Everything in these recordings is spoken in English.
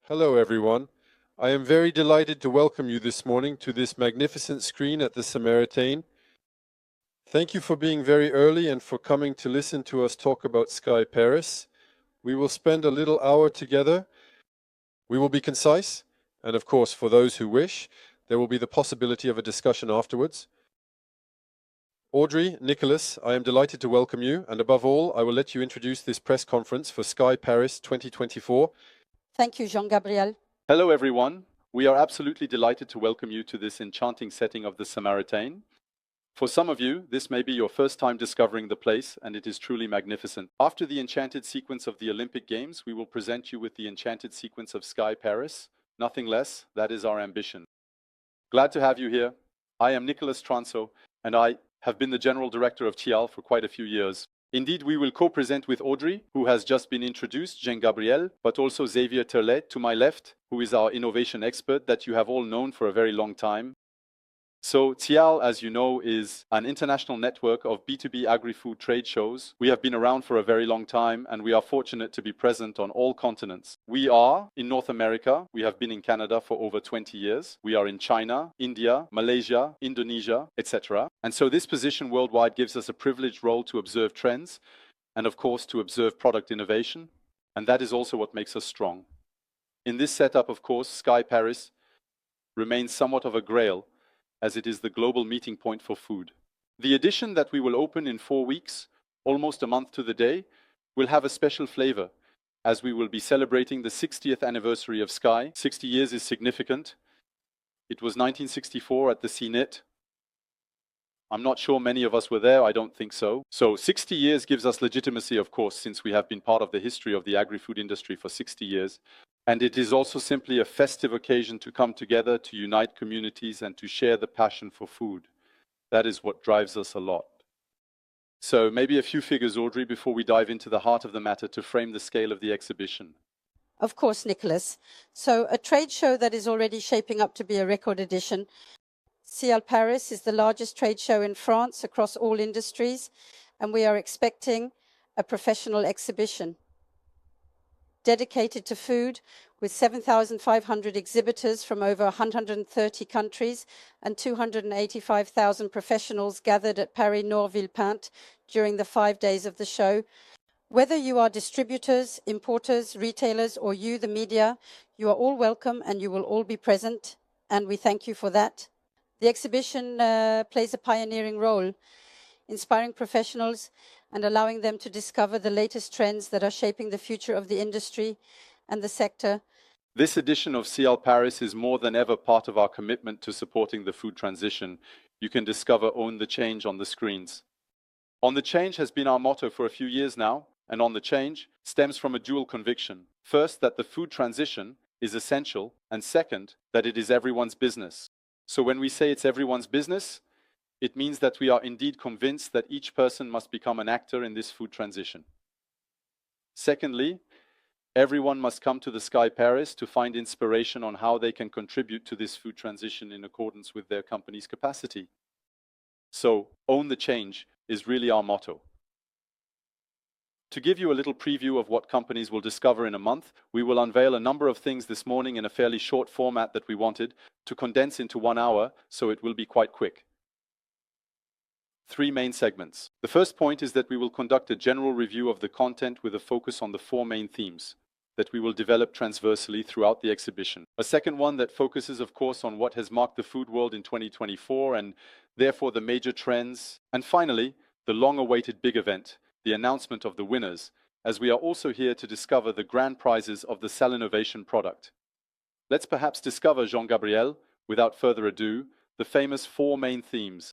Hello everyone. I am very delighted to welcome you this morning to this magnificent screen at the Samaritaine. Thank you for being very early and for coming to listen to us talk about SIAL Paris. We will spend a little hour together. We will be concise, and of course, for those who wish, there will be the possibility of a discussion afterwards. Audrey, Nicholas, I am delighted to welcome you, and above all, I will let you introduce this press conference for SIAL Paris 2024. Thank you, Jean-Gabriel. Hello everyone. We are absolutely delighted to welcome you to this enchanting setting of the Samaritaine. For some of you, this may be your first time discovering the place, and it is truly magnificent. After the enchanted sequence of the Olympic Games, we will present you with the enchanted sequence of SIAL Paris. Nothing less, that is our ambition. Glad to have you here. I am Nicolas Transo, and I have been the General Director of SIAL for quite a few years. Indeed, we will co-present with Audrey, who has just been introduced, Jean-Gabriel, but also Xavier Terlet to my left, who is our innovation expert that you have all known for a very long time. So SIAL, as you know, is an international network of B2B agri-food trade shows. We have been around for a very long time, and we are fortunate to be present on all continents. We are in North America. We have been in Canada for over 20 years. We are in China, India, Malaysia, Indonesia, etc. And so this position worldwide gives us a privileged role to observe trends and, of course, to observe product innovation. And that is also what makes us strong. In this setup, of course, SIAL Paris remains somewhat of a grail, as it is the global meeting point for food. The edition that we will open in 4 weeks, almost a month to the day, will have a special flavor, as we will be celebrating the 60th anniversary of SIAL. 60 years is significant. It was 1964 at the CNIT. I'm not sure many of us were there, I don't think so. So 60 years gives us legitimacy, of course, since we have been part of the history of the agri-food industry for 60 years. And it is also simply a festive occasion to come together, to unite communities, and to share the passion for food. That is what drives us a lot. So maybe a few figures, Audrey, before we dive into the heart of the matter to frame the scale of the exhibition. Of course, Nicholas. So a trade show that is already shaping up to be a record edition. SIAL Paris is the largest trade show in France across all industries, and we are expecting a professional exhibition dedicated to food, with 7,500 exhibitors from over 130 countries and 285,000 professionals gathered at Paris Nord Villepinte during the 5 days of the show. Whether you are distributors, importers, retailers, or you, the media, you are all welcome and you will all be present, and we thank you for that. The exhibition plays a pioneering role, inspiring professionals and allowing them to discover the latest trends that are shaping the future of the industry and the sector. This edition of SIAL Paris is more than ever part of our commitment to supporting the food transition. You can discover Own the Change on the screens. On the Change has been our motto for a few years now, and On the Change stems from a dual conviction. First, that the food transition is essential, and second, that it is everyone's business. So when we say it's everyone's business, it means that we are indeed convinced that each person must become an actor in this food transition. Secondly, everyone must come to the SIAL Paris to find inspiration on how they can contribute to this food transition in accordance with their company's capacity. So, Own the Change is really our motto. To give you a little preview of what companies will discover in a month, we will unveil a number of things this morning in a fairly short format that we wanted to condense into 1 hour, so it will be quite quick. 3 main segments. The first point is that we will conduct a general review of the content with a focus on the 4 main themes that we will develop transversely throughout the exhibition. A second one that focuses, of course, on what has marked the food world in 2024 and therefore the major trends. And finally, the long-awaited big event, the announcement of the winners, as we are also here to discover the grand prizes of the SIAL Innovation product. Let's perhaps discover, Jean-Gabriel, without further ado, the famous 4 main themes.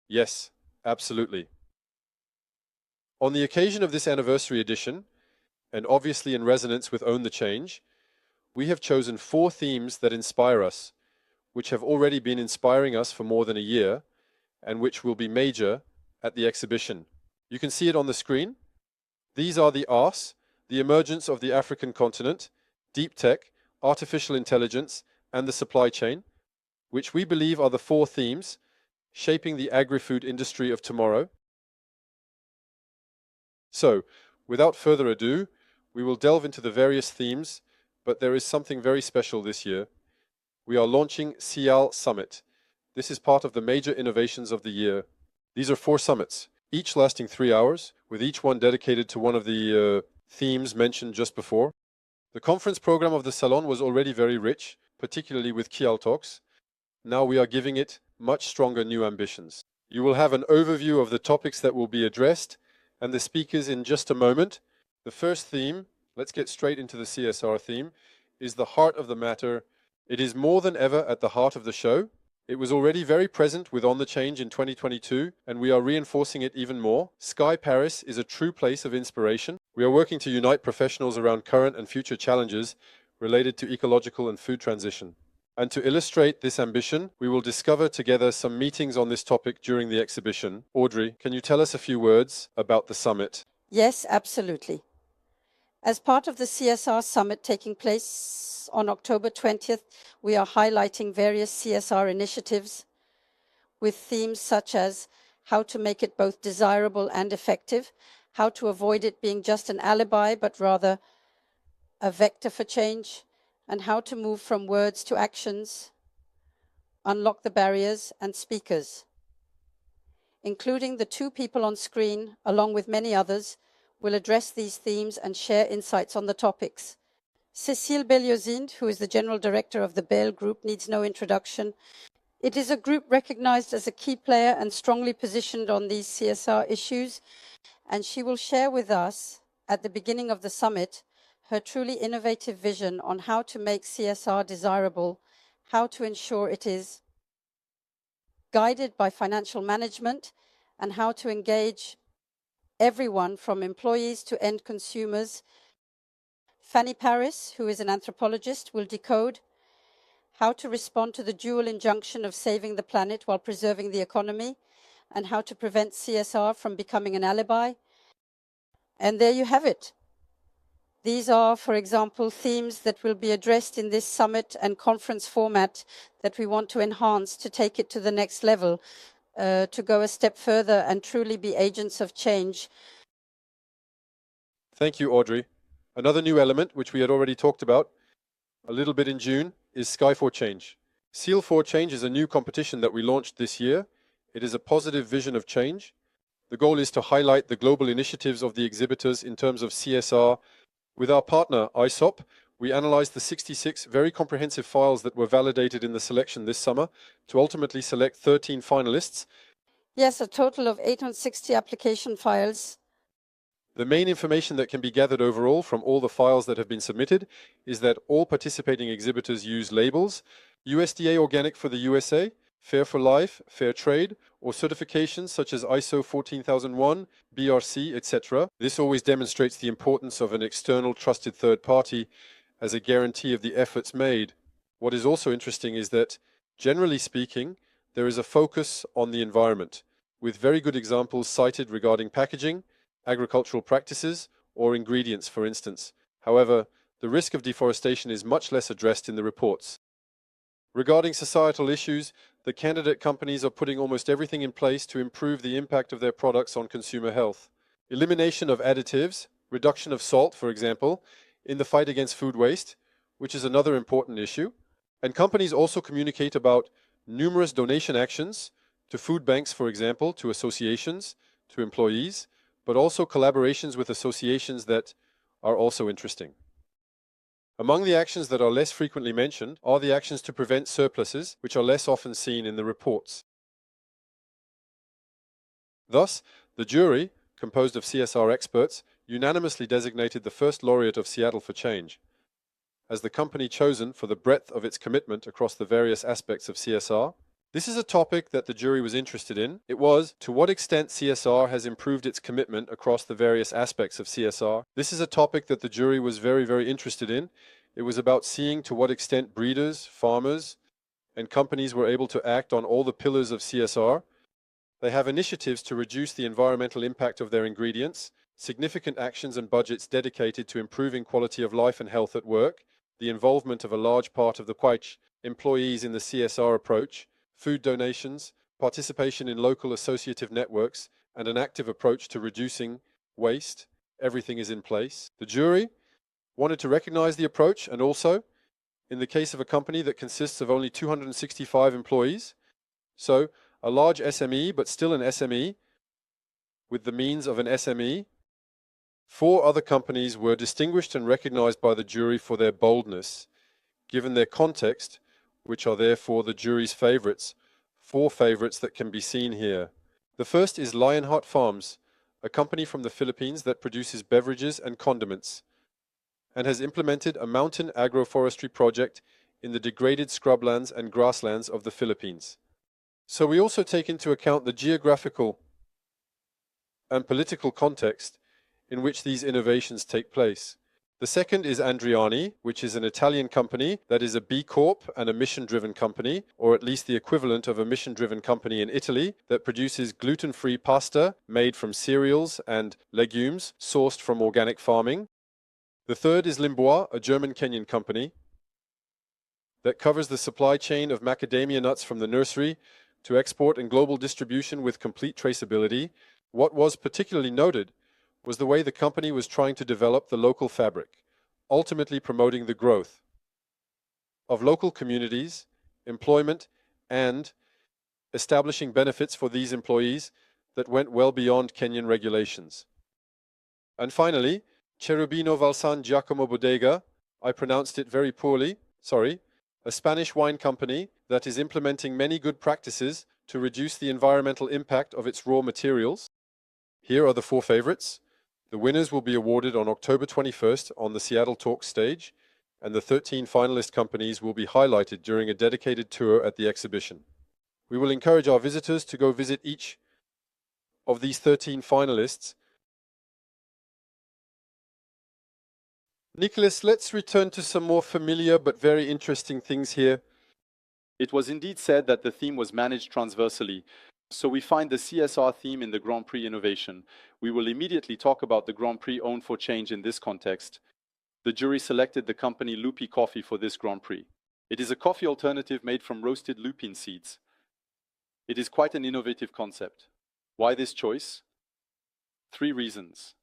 Yes, absolutely. On the occasion of this anniversary edition, and obviously in resonance with Own the Change, we have chosen 4 themes that inspire us, which have already been inspiring us for more than a year, and which will be major at the exhibition. You can see it on the screen. These are the arts, the emergence of the African continent, deep tech, artificial intelligence, and the supply chain, which we believe are the 4 themes shaping the agri-food industry of tomorrow. So, without further ado, we will delve into the various themes but there is something very special this year. We are launching SIAL Summit. This is part of the major innovations of the year. These are 4 summits, each lasting 3 hours, with each one dedicated to one of the themes mentioned just before. The conference program of the Salon was already very rich, particularly with Kial Talks. Now we are giving it much stronger new ambitions. You will have an overview of the topics that will be addressed and the speakers in just a moment. The first theme, let's get straight into the CSR theme, is the heart of the matter. It is more than ever at the heart of the show. It was already very present with On the Change in 2022, and we are reinforcing it even more. SIAL Paris is a true place of inspiration. We are working to unite professionals around current and future challenges related to ecological and food transition. And to illustrate this ambition, we will discover together some meetings on this topic during the exhibition. Audrey, can you tell us a few words about the summit? Yes, absolutely. As part of the CSR Summit taking place on October 20th, we are highlighting various CSR initiatives with themes such as how to make it both desirable and effective, how to avoid it being just an alibi, but rather a vector for change, and how to move from words to actions, unlock the barriers and speakers. Including the 2 people on screen, along with many others, will address these themes and share insights on the topics. Cécile Belliozinde, who is the General Director of the BEL Group, needs no introduction. It is a group recognized as a key player and strongly positioned on these CSR issues, and she will share with us at the beginning of the summit her truly innovative vision on how to make CSR desirable, how to ensure it is guided by financial management, and how to engage everyone from employees to end consumers. Fanny Paris, who is an anthropologist, will decode how to respond to the dual injunction of saving the planet while preserving the economy, and how to prevent CSR from becoming an alibi. And there you have it. These are, for example, themes that will be addressed in this summit and conference format that we want to enhance to take it to the next level, to go a step further and truly be agents of change. Thank you, Audrey. Another new element, which we had already talked about a little bit in June, is Sky for Change. Seal for Change is a new competition that we launched this year. It is a positive vision of change. The goal is to highlight the global initiatives of the exhibitors in terms of CSR. With our partner, ISOP, we analyzed the 66 very comprehensive files that were validated in the selection this summer to ultimately select 13 finalists. Yes, a total of 860 application files. The main information that can be gathered overall from all the files that have been submitted is that all participating exhibitors use labels, USDA Organic for the USA, Fair for Life, Fair Trade, or certifications such as ISO 14001, BRC, etc. This always demonstrates the importance of an external trusted third party as a guarantee of the efforts made. What is also interesting is that, generally speaking, there is a focus on the environment, with very good examples cited regarding packaging, agricultural practices, or ingredients, for instance. However, the risk of deforestation is much less addressed in the reports. Regarding societal issues, the candidate companies are putting almost everything in place to improve the impact of their products on consumer health. Elimination of additives, reduction of salt, for example, in the fight against food waste, which is another important issue. And companies also communicate about numerous donation actions to food banks, for example, to associations, to employees, but also collaborations with associations that are also interesting. Among the actions that are less frequently mentioned are the actions to prevent surpluses, which are less often seen in the reports. Thus, the jury, composed of CSR experts, unanimously designated the first laureate of Seattle for Change as the company chosen for the breadth of its commitment across the various aspects of CSR. This is a topic that the jury was interested in. It was, to what extent CSR has improved its commitment across the various aspects of CSR. This is a topic that the jury was very interested in. It was about seeing to what extent breeders, farmers, and companies were able to act on all the pillars of CSR. They have initiatives to reduce the environmental impact of their ingredients, significant actions and budgets dedicated to improving quality of life and health at work, the involvement of a large part of the Quach employees in the CSR approach, food donations, participation in local associative networks, and an active approach to reducing waste. Everything is in place. The jury wanted to recognize the approach, and also, in the case of a company that consists of only 265 employees, so a large SME but still an SME, with the means of an SME, 4 other companies were distinguished and recognized by the jury for their boldness, given their context, which are therefore the jury's favorites, 4 favorites that can be seen here. The first is Lionheart Farms, a company from the Philippines that produces beverages and condiments, and has implemented a mountain agroforestry project in the degraded scrublands and grasslands of the Philippines. So we also take into account the geographical and political context in which these innovations take place. The second is Andriani, which is an Italian company that is a B Corp and a mission-driven company, or at least the equivalent of a mission-driven company in Italy, that produces gluten-free pasta made from cereals and legumes sourced from organic farming. The third is Limbois, a German-Kenyan company that covers the supply chain of macadamia nuts from the nursery to export and global distribution with complete traceability. What was particularly noted was the way the company was trying to develop the local fabric, ultimately promoting the growth of local communities, employment, and establishing benefits for these employees that went well beyond Kenyan regulations. And finally, Cherubino Valsan Giacomo Bodega, I pronounced it very poorly, sorry, a Spanish wine company that is implementing many good practices to reduce the environmental impact of its raw materials. Here are the 4 favorites. The winners will be awarded on October 21st on the Seattle Talk stage, and the 13 finalist companies will be highlighted during a dedicated tour at the exhibition. We will encourage our visitors to go visit each of these 13 finalists. Nicholas, let's return to some more familiar but very interesting things here. It was indeed said that the theme was managed transversally. So we find the CSR theme in the Grand Prix innovation. We will immediately talk about the Grand Prix Own for Change in this context. The jury selected the company Lupi Coffee for this Grand Prix. It is a coffee alternative made from roasted lupin seeds. It is quite an innovative concept. Why this choice? 3 reasons.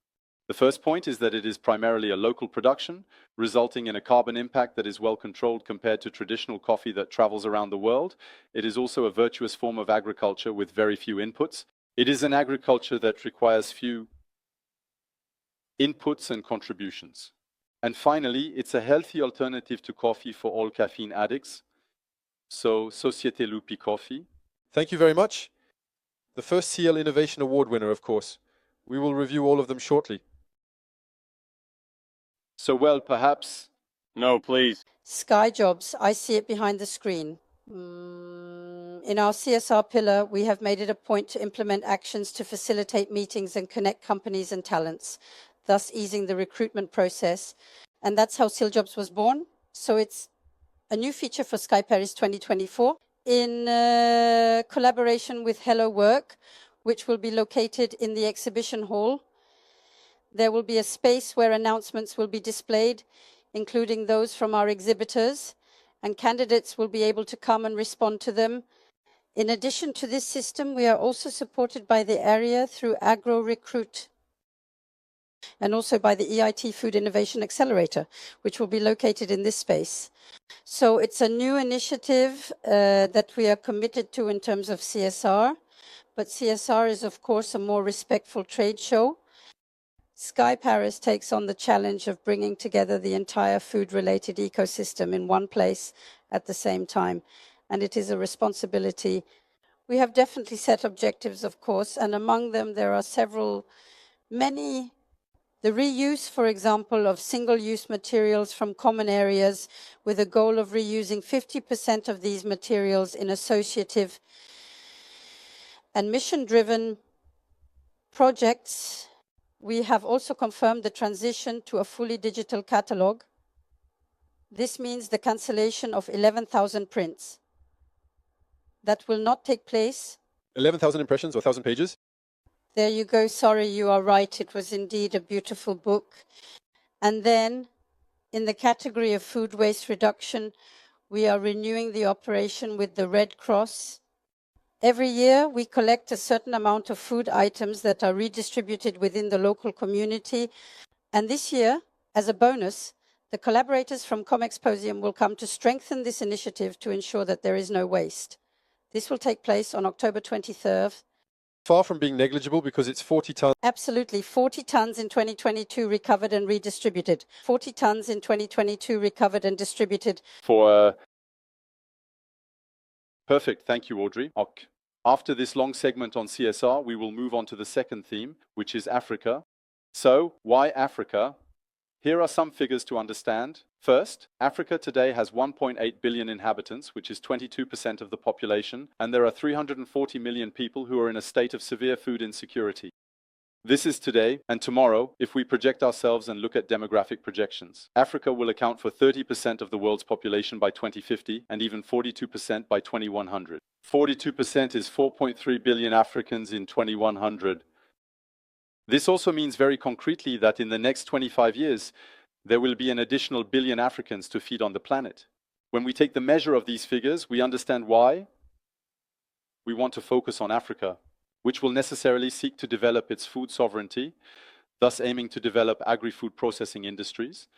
The first point is that it is primarily a local production, resulting in a carbon impact that is well controlled compared to traditional coffee that travels around the world. It is also a virtuous form of agriculture with very few inputs. It is an agriculture that requires few inputs and contributions. And finally, it's a healthy alternative to coffee for all caffeine addicts. So, Société Lupi Coffee. Thank you very much. The first SIAL Innovation Award winner, of course. We will review all of them shortly. So, well, perhaps... No, please. Sky Jobs, I see it behind the screen. In our CSR pillar, we have made it a point to implement actions to facilitate meetings and connect companies and talents, thus easing the recruitment process. And that's how SIAL Jobs was born. So it's a new feature for Sky Paris 2024 in collaboration with Hello Work, which will be located in the exhibition hall. There will be a space where announcements will be displayed, including those from our exhibitors, and candidates will be able to come and respond to them. In addition to this system, we are also supported by the area through Agro Recruit and also by the EIT Food Innovation Accelerator, which will be located in this space. So it's a new initiative that we are committed to in terms of CSR, but CSR is, of course, a more respectful trade show. Sky Paris takes on the challenge of bringing together the entire food-related ecosystem in one place at the same time, and it is a responsibility. We have definitely set objectives, of course, and among them there are many. The reuse, for example, of single-use materials from common areas with a goal of reusing 50% of these materials in associative and mission-driven projects. We have also confirmed the transition to a fully digital catalog. This means the cancellation of 11,000 prints. That will not take place. 11,000 impressions or 1,000 pages? There you go. Sorry, you are right. It was indeed a beautiful book. And then, in the category of food waste reduction, we are renewing the operation with the Red Cross. Every year, we collect a certain amount of food items that are redistributed within the local community. And this year, as a bonus, The collaborators from Comexposium will come to strengthen this initiative to ensure that there is no waste. This will take place on October 23rd. Far from being negligible because it's 40 tons. Absolutely, 40 tons in 2022 recovered and redistributed. 40 tons in 2022 recovered and distributed. Perfect, thank you, Audrey. After this long segment on CSR, we will move on to the second theme, which is Africa. So, why Africa? Here are some figures to understand. First, Africa today has 1.8 billion inhabitants, which is 22% of the population, and there are 340 million people who are in a state of severe food insecurity. This is today, and tomorrow, if we project ourselves and look at demographic projections, Africa will account for 30% of the world's population by 2050 and even 42% by 2100. 42% is 4.3 billion Africans in 2100. This also means very concretely that in the next 25 years, there will be an additional billion Africans to feed on the planet. When we take the measure of these figures, we understand why we want to focus on Africa, which will necessarily seek to develop its food sovereignty, thus aiming to develop agri-food processing industries,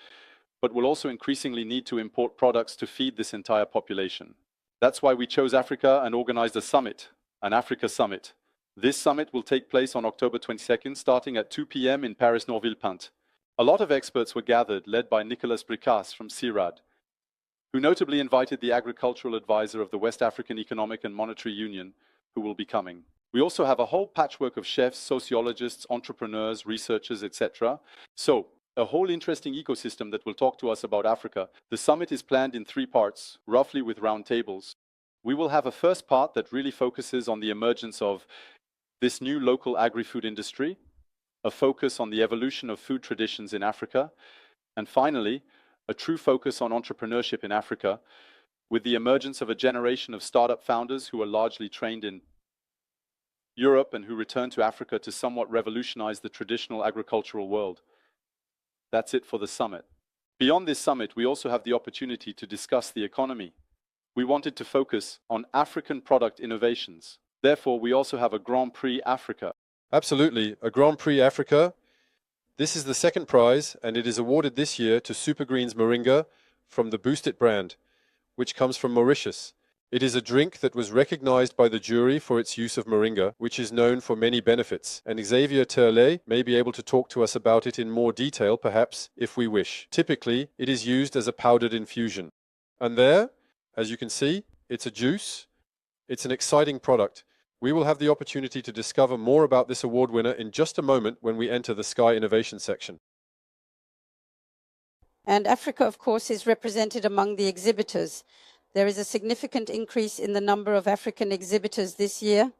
but will also increasingly need to import products to feed this entire population. That's why we chose Africa and organized a summit, an Africa Summit. This summit will take place on October 22nd, starting at 2 p.m. in Paris Norville-Pinte. A lot of experts were gathered, led by Nicolas Bricasse from CIRAD, who notably invited the agricultural advisor of the West African Economic and Monetary Union, who will be coming. We also have a whole patchwork of chefs, sociologists, entrepreneurs, researchers, etc. So, a whole interesting ecosystem that will talk to us about Africa. The summit is planned in 3 parts, roughly with round tables. We will have a first part that really focuses on the emergence of this new local agri-food industry, a focus on the evolution of food traditions in Africa, and finally, a true focus on entrepreneurship in Africa, with the emergence of a generation of startup founders who are largely trained in Europe and who return to Africa to somewhat revolutionize the traditional agricultural world. That's it for the summit. Beyond this summit, we also have the opportunity to discuss the economy. We wanted to focus on African product innovations. Therefore, we also have a Grand Prix Africa. Absolutely, a Grand Prix Africa. This is the second prize, and it is awarded this year to Supergreen's Moringa from the Boost It brand, which comes from Mauritius. It is a drink that was recognized by the jury for its use of moringa, which is known for many benefits, and Xavier Turlet may be able to talk to us about it in more detail, perhaps, if we wish. Typically, it is used as a powdered infusion. And there, as you can see, it's a juice. It's an exciting product. We will have the opportunity to discover more about this award winner in just a moment when we enter the SKY Innovation section. And Africa, of course, is represented among the exhibitors. There is a significant increase in the number of African exhibitors this year.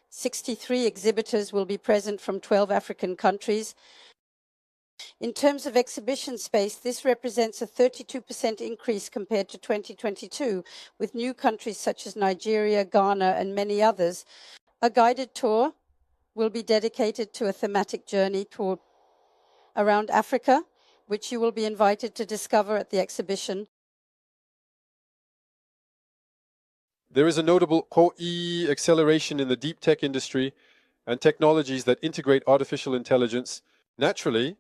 63 exhibitors will be present from 12 African countries. In terms of exhibition space, this represents a 32% increase compared to 2022, with new countries such as Nigeria, Ghana, and many others. A guided tour will be dedicated to a thematic journey around Africa, which you will be invited to discover at the exhibition. There is a notable acceleration in the deep tech industry and technologies that integrate artificial intelligence. Naturally,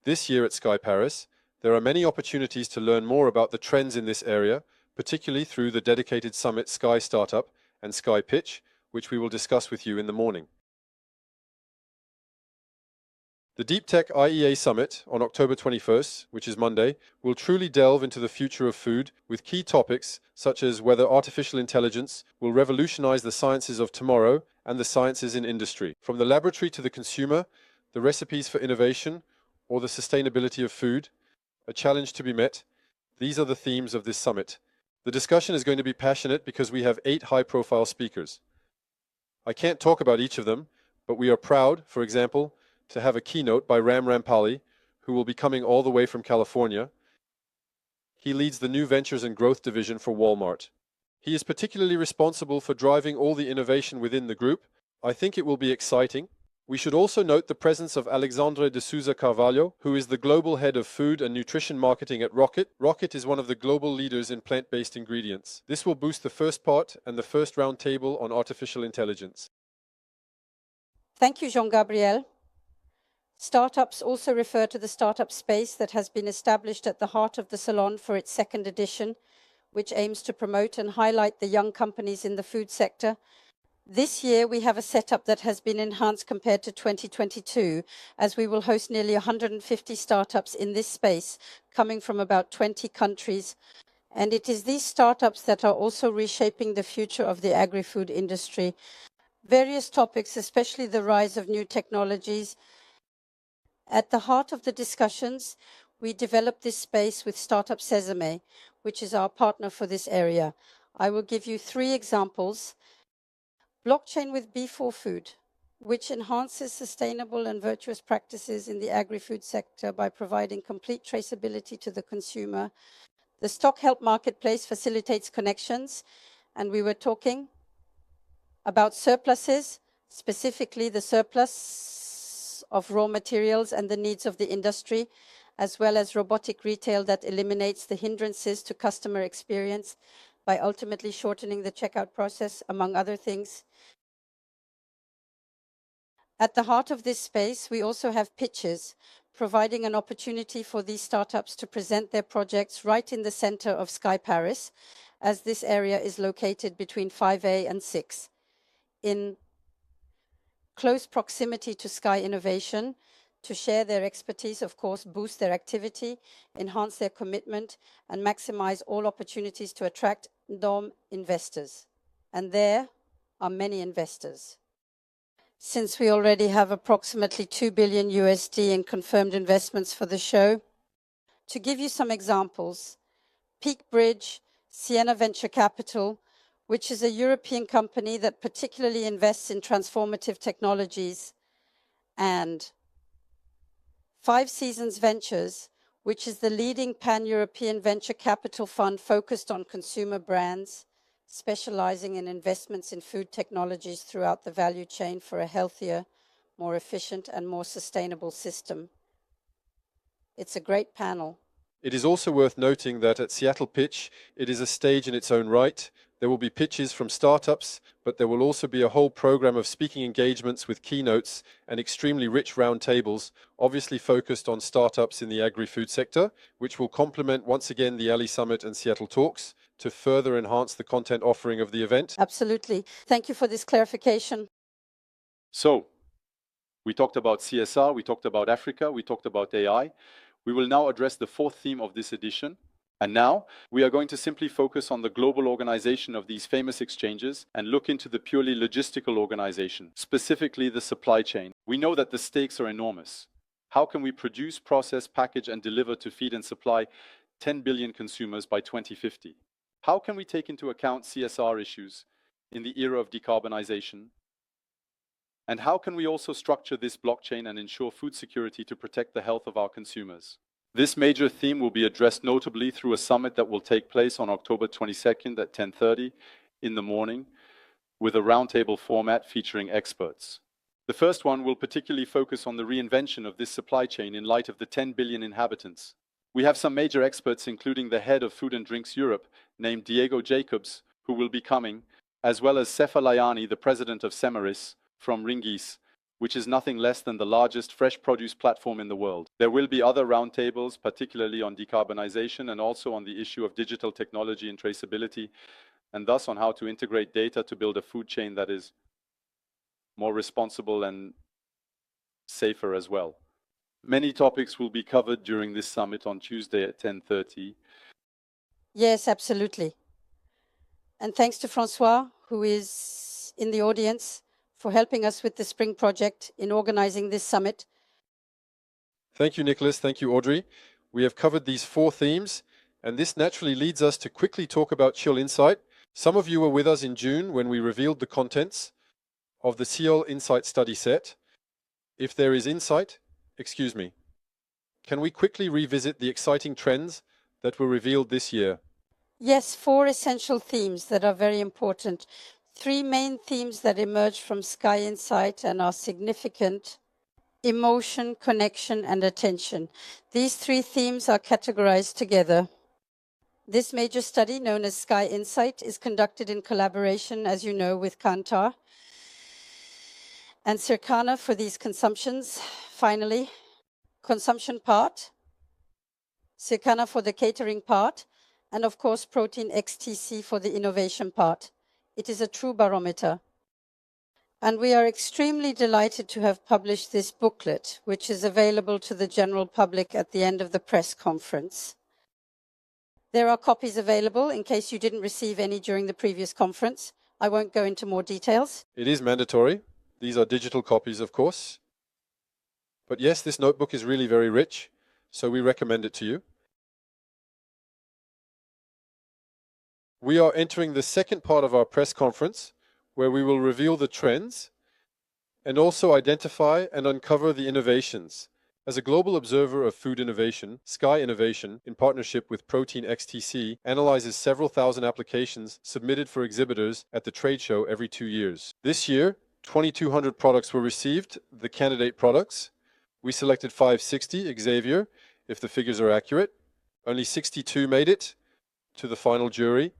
this year at SIAL Paris, there are many opportunities to learn more about the trends in this area, particularly through the dedicated summit SKY Startup and SKY Pitch, which we will discuss with you in the morning. The Deep Tech IEA Summit on October 21st, which is Monday, will truly delve into the future of food with key topics such as whether artificial intelligence will revolutionize the sciences of tomorrow and the sciences in industry. From the laboratory to the consumer, the recipes for innovation, or the sustainability of food, a challenge to be met. These are the themes of this summit. The discussion is going to be passionate because we have 8 high-profile speakers. I can't talk about each of them, but we are proud, for example, to have a keynote by Ram Rampali, who will be coming all the way from California. He leads the New Ventures and Growth Division for Walmart. He is particularly responsible for driving all the innovation within the group. I think it will be exciting. We should also note the presence of Alexandre de Souza Carvalho, who is the global head of food and nutrition marketing at Rocket. Rocket is one of the global leaders in plant-based ingredients. This will boost the first part and the first round table on artificial intelligence. Thank you, Jean-Gabriel. Startups also refer to the startup space that has been established at the heart of the Salon for its second edition, which aims to promote and highlight the young companies in the food sector. This year, we have a setup that has been enhanced compared to 2022, as we will host nearly 150 startups in this space, coming from about 20 countries. And it is these startups that are also reshaping the future of the agri-food industry. Various topics, especially the rise of new technologies. At the heart of the discussions, we developed this space with Startup Sesame, which is our partner for this area. I will give you 3 examples. Blockchain with B4Food, which enhances sustainable and virtuous practices in the agri-food sector by providing complete traceability to the consumer. The Stock Help Marketplace facilitates connections, and we were talking about surpluses, specifically the surplus of raw materials and the needs of the industry, as well as robotic retail that eliminates the hindrances to customer experience by ultimately shortening the checkout process, among other things. At the heart of this space, we also have pitches, providing an opportunity for these startups to present their projects right in the center of SIAL Paris, as this area is located between 5A and 6. In close proximity to SIAL Innovation, to share their expertise, of course, boost their activity, enhance their commitment, and maximize all opportunities to attract investors. And there are many investors. Since we already have approximately $2 billion in confirmed investments for the show. To give you some examples, Peak Bridge, Sienna Venture Capital, which is a European company that particularly invests in transformative technologies, and 5 Seasons Ventures, which is the leading pan-European venture capital fund focused on consumer brands, specializing in investments in food technologies throughout the value chain for a healthier, more efficient, and more sustainable system. It's a great panel. It is also worth noting that at Seattle Pitch, it is a stage in its own right. There will be pitches from startups, but there will also be a whole program of speaking engagements with keynotes and extremely rich roundtables, obviously focused on startups in the agri-food sector, which will complement once again the Ali Summit and Seattle Talks to further enhance the content offering of the event. Absolutely. Thank you for this clarification. So, we talked about CSR, we talked about Africa, we talked about AI. We will now address the 4th theme of this edition. And now, we are going to simply focus on the global organization of these famous exchanges and look into the purely logistical organization, specifically the supply chain. We know that the stakes are enormous. How can we produce, process, package, and deliver to feed and supply 10 billion consumers by 2050? How can we take into account CSR issues in the era of decarbonization? And how can we also structure this blockchain and ensure food security to protect the health of our consumers? This major theme will be addressed notably through a summit that will take place on October 22nd at 10:30 in the morning with a roundtable format featuring experts. The first one will particularly focus on the reinvention of this supply chain in light of the 10 billion inhabitants. We have some major experts, including the head of Food and Drinks Europe, named Diego Jacobs, who will be coming, as well as Sefa Layani, the president of Semaris, from Ringis, which is nothing less than the largest fresh produce platform in the world. There will be other roundtables, particularly on decarbonization and also on the issue of digital technology and traceability, and thus on how to integrate data to build a food chain that is more responsible and safer as well. Many topics will be covered during this summit on Tuesday at 10:30. Yes, absolutely. And thanks to Francois, who is in the audience, for helping us with the Spring Project in organizing this summit. Thank you, Nicholas. Thank you, Audrey. We have covered these 4 themes, and this naturally leads us to quickly talk about SIAL Insight. Some of you were with us in June when we revealed the contents of the SIAL Insight study set. If there is insight, excuse me, can we quickly revisit the exciting trends that were revealed this year? Yes, 4 essential themes that are very important. 3 main themes that emerge from SIAL Insight and are significant: emotion, connection, and attention. These 3 themes are categorized together. This major study, known as SIAL Insight, is conducted in collaboration, as you know, with Kantar and Circana for these consumptions, finally, consumption part, Circana for the catering part, and of course Protein XTC for the innovation part. It is a true barometer. And we are extremely delighted to have published this booklet, which is available to the general public at the end of the press conference. There are copies available in case you didn't receive any during the previous conference. I won't go into more details. It is mandatory. These are digital copies, of course. But yes, this notebook is really very rich, so we recommend it to you. We are entering the second part of our press conference, where we will reveal the trends and also identify and uncover the innovations. As a global observer of food innovation, SKY Innovation, in partnership with Protein XTC, analyzes several thousand applications submitted for exhibitors at the trade show every 2 years. This year, 2,200 products were received, the candidate products. We selected 560, Xavier, if the figures are accurate. Only 62 made it to the final jury.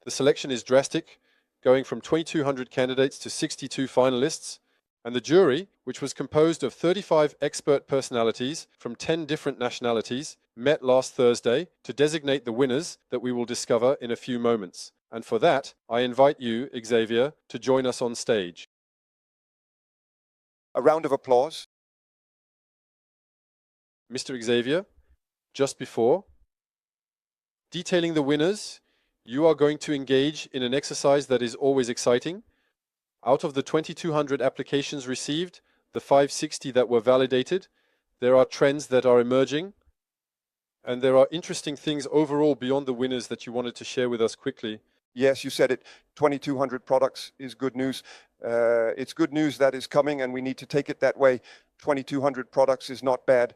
The selection is drastic, going from 2,200 candidates to 62 finalists, and the jury, which was composed of 35 expert personalities from 10 different nationalities, met last Thursday to designate the winners that we will discover in a few moments. And for that, I invite you, Xavier, to join us on stage. A round of applause. Mr. Xavier, just before detailing the winners, you are going to engage in an exercise that is always exciting. Out of the 2,200 applications received, the 560 that were validated, there are trends that are emerging, and there are interesting things overall beyond the winners that you wanted to share with us quickly. Yes, you said it. 2,200 products is good news. It's good news that is coming, and we need to take it that way. 2,200 products is not bad.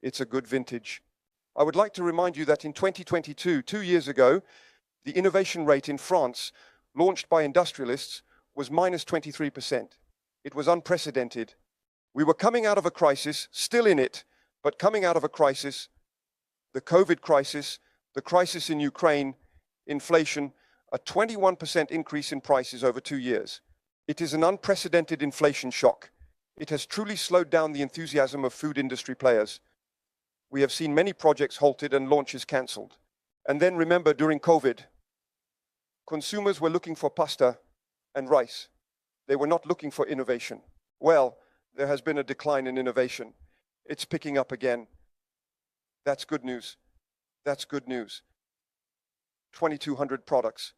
It's a good vintage. I would like to remind you that in 2022, 2 years ago, the innovation rate in France, launched by industrialists, was minus 23%. It was unprecedented. We were coming out of a crisis, still in it, but coming out of a crisis, the COVID crisis, the crisis in Ukraine, inflation, a 21% increase in prices over 2 years. It is an unprecedented inflation shock. It has truly slowed down the enthusiasm of food industry players. We have seen many projects halted and launches cancelled. And then remember, during COVID, consumers were looking for pasta and rice. They were not looking for innovation. Well, there has been a decline in innovation. It's picking up again. That's good news. That's good news. 2,200 products.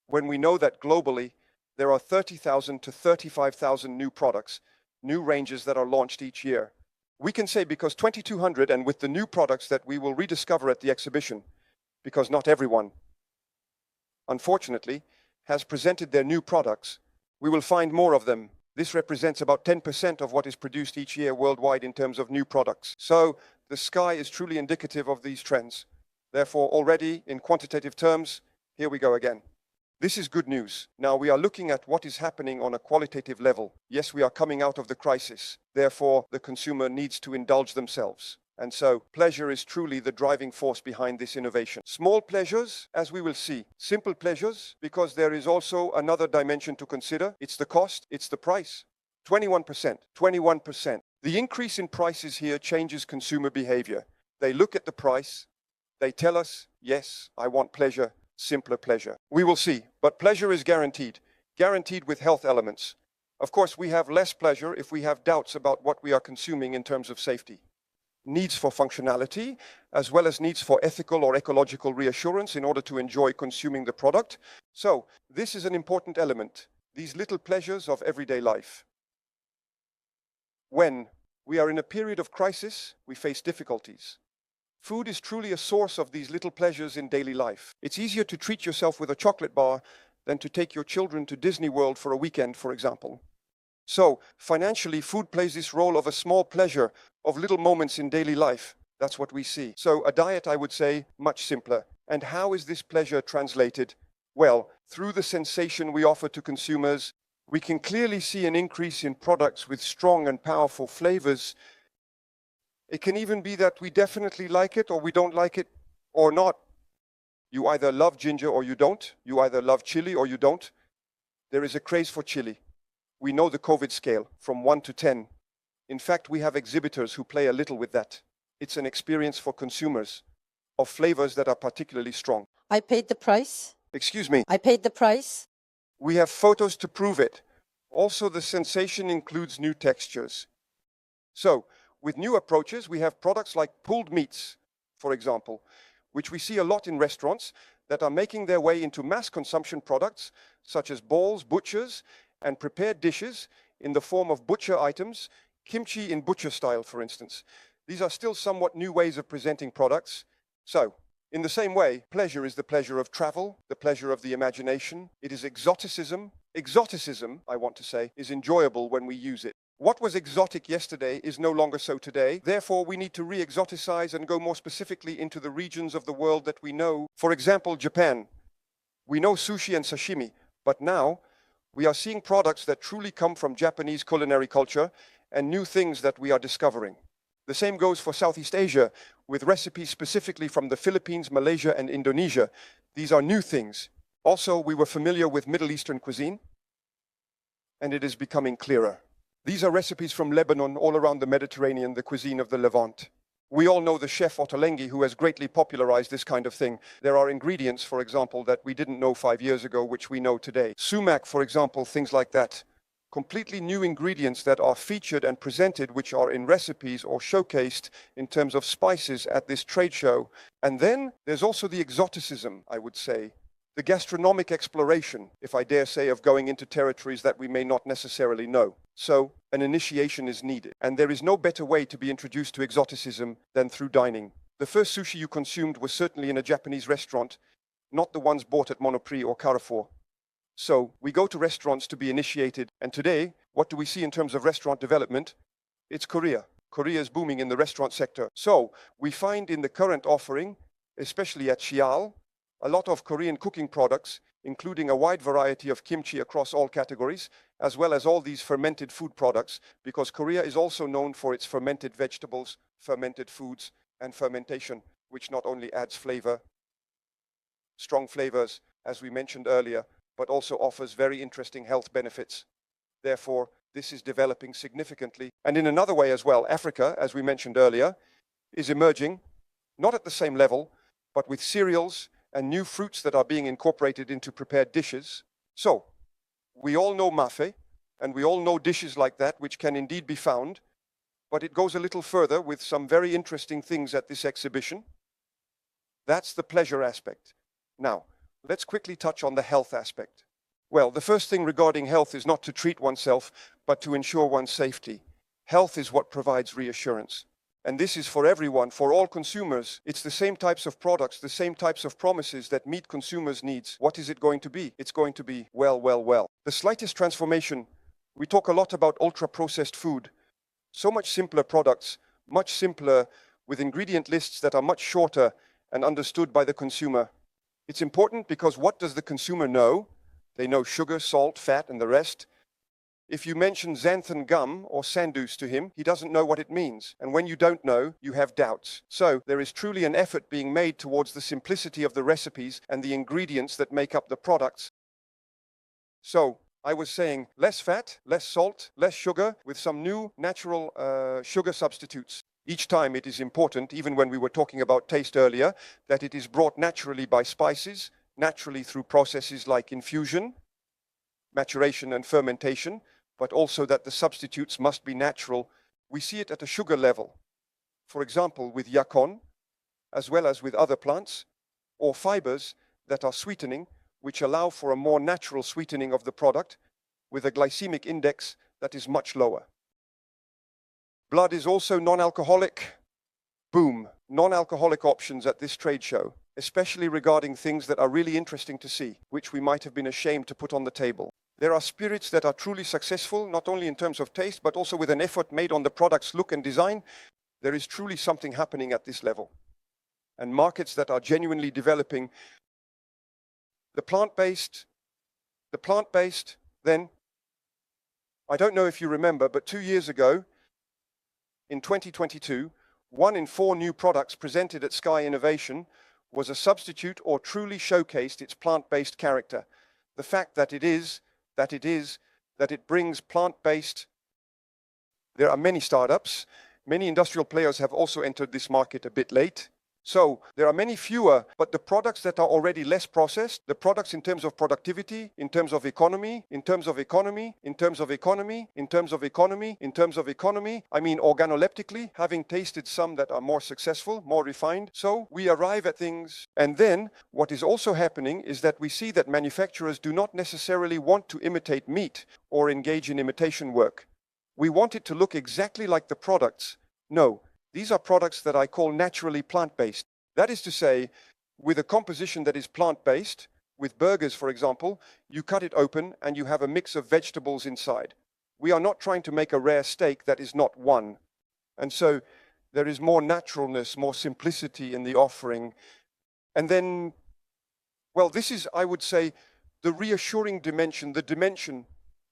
When we know that globally, there are 30,000 to 35,000 new products, new ranges that are launched each year. We can say because 2,200 and with the new products that we will rediscover at the exhibition, because not everyone, unfortunately, has presented their new products, we will find more of them. This represents about 10% of what is produced each year worldwide in terms of new products. So the sky is truly indicative of these trends. Therefore, already in quantitative terms, here we go again. This is good news. Now we are looking at what is happening on a qualitative level. Yes, we are coming out of the crisis. Therefore, the consumer needs to indulge themselves. And so, pleasure is truly the driving force behind this innovation. Small pleasures, as we will see. Simple pleasures, because there is also another dimension to consider. It's the cost, it's the price. 21%, 21%. The increase in prices here changes consumer behavior. They look at the price, they tell us, yes, I want pleasure, simpler pleasure. We will see, but pleasure is guaranteed with health elements. Of course, we have less pleasure if we have doubts about what we are consuming in terms of safety. Needs for functionality, as well as needs for ethical or ecological reassurance in order to enjoy consuming the product. So, this is an important element, these little pleasures of everyday life. When we are in a period of crisis, we face difficulties. Food is truly a source of these little pleasures in daily life. It's easier to treat yourself with a chocolate bar than to take your children to Disney World for a weekend, for example. So, financially, food plays this role of a small pleasure, of little moments in daily life. That's what we see. So, a diet, I would say, much simpler. And how is this pleasure translated? Well, through the sensation we offer to consumers, we can clearly see an increase in products with strong and powerful flavors. It can even be that we definitely like it or we don't like it or not. You either love ginger or you don't. You either love chili or you don't. There is a craze for chili. We know the COVID scale from 1 to 10. In fact, we have exhibitors who play a little with that. It's an experience for consumers of flavors that are particularly strong. I paid the price. Excuse me. I paid the price. We have photos to prove it. Also, the sensation includes new textures. So, with new approaches, we have products like pulled meats, for example, which we see a lot in restaurants that are making their way into mass consumption products, such as balls, butchers, and prepared dishes in the form of butcher items, kimchi in butcher style, for instance. These are still somewhat new ways of presenting products. So, in the same way, pleasure is the pleasure of travel, the pleasure of the imagination. It is exoticism. Exoticism, I want to say, is enjoyable when we use it. What was exotic yesterday is no longer so today. Therefore, we need to re-exoticize and go more specifically into the regions of the world that we know. For example, Japan. We know sushi and sashimi, but now we are seeing products that truly come from Japanese culinary culture and new things that we are discovering. The same goes for Southeast Asia, with recipes specifically from the Philippines, Malaysia, and Indonesia. These are new things. Also, we were familiar with Middle Eastern cuisine, and it is becoming clearer. These are recipes from Lebanon, all around the Mediterranean, the cuisine of the Levant. We all know the chef Ottolenghi, who has greatly popularized this kind of thing. There are ingredients, for example, that we didn't know 5 years ago, which we know today. Sumac, for example, things like that. Completely new ingredients that are featured and presented, which are in recipes or showcased in terms of spices at this trade show. And then there's also the exoticism, I would say. The gastronomic exploration, if I dare say, of going into territories that we may not necessarily know. So, an initiation is needed. And there is no better way to be introduced to exoticism than through dining. The first sushi you consumed was certainly in a Japanese restaurant, not the ones bought at Monoprix or Carrefour. So, we go to restaurants to be initiated. And today, what do we see in terms of restaurant development? It's Korea. Korea is booming in the restaurant sector. So, we find in the current offering, especially at SIAL, a lot of Korean cooking products, including a wide variety of kimchi across all categories, as well as all these fermented food products, because Korea is also known for its fermented vegetables, fermented foods, and fermentation, which not only adds flavor, strong flavors, as we mentioned earlier, but also offers very interesting health benefits. Therefore, this is developing significantly. And in another way as well, Africa, as we mentioned earlier, is emerging, not at the same level, but with cereals and new fruits that are being incorporated into prepared dishes. So, we all know mafe, and we all know dishes like that, which can indeed be found, but it goes a little further with some very interesting things at this exhibition. That's the pleasure aspect. Now, let's quickly touch on the health aspect. Well, the first thing regarding health is not to treat oneself, but to ensure one's safety. Health is what provides reassurance. And this is for everyone, for all consumers. It's the same types of products, the same types of promises that meet consumers' needs. What is it going to be? It's going to be well. The slightest transformation. We talk a lot about ultra-processed food. So much simpler products, much simpler, with ingredient lists that are much shorter and understood by the consumer. It's important because what does the consumer know? They know sugar, salt, fat, and the rest. If you mention xanthan gum or sandus to him, he doesn't know what it means. And when you don't know, you have doubts. So there is truly an effort being made towards the simplicity of the recipes and the ingredients that make up the products. So I was saying less fat, less salt, less sugar, with some new natural sugar substitutes. Each time it is important, even when we were talking about taste earlier, that it is brought naturally by spices, naturally through processes like infusion, maturation and fermentation, but also that the substitutes must be natural. We see it at a sugar level. For example, with yakon, as well as with other plants, or fibers that are sweetening, which allow for a more natural sweetening of the product, with a glycemic index that is much lower. Blood is also non-alcoholic. Boom, non-alcoholic options at this trade show, especially regarding things that are really interesting to see, which we might have been ashamed to put on the table. There are spirits that are truly successful, not only in terms of taste, but also with an effort made on the product's look and design. There is truly something happening at this level. And markets that are genuinely developing. The plant-based, then, I don't know if you remember, but 2 years ago, in 2022, 1 in 4 new products presented at SIAL Innovation was a substitute or truly showcased its plant-based character. The fact that it brings plant-based There are many startups. Many industrial players have also entered this market a bit late. So there are many fewer, but the products that are already less processed, the products in terms of productivity, in terms of economy, in terms of economy, in terms of economy, in terms of economy, in terms of economy, I mean organoleptically, having tasted some that are more successful, more refined. So we arrive at things. And then what is also happening is that we see that manufacturers do not necessarily want to imitate meat or engage in imitation work. We want it to look exactly like the products. No. These are products that I call naturally plant-based. That is to say, with a composition that is plant-based, with burgers, for example, you cut it open and you have a mix of vegetables inside. We are not trying to make a rare steak that is not one. And so there is more naturalness, more simplicity in the offering. And then, well, this is, I would say, the reassuring dimension, the dimension.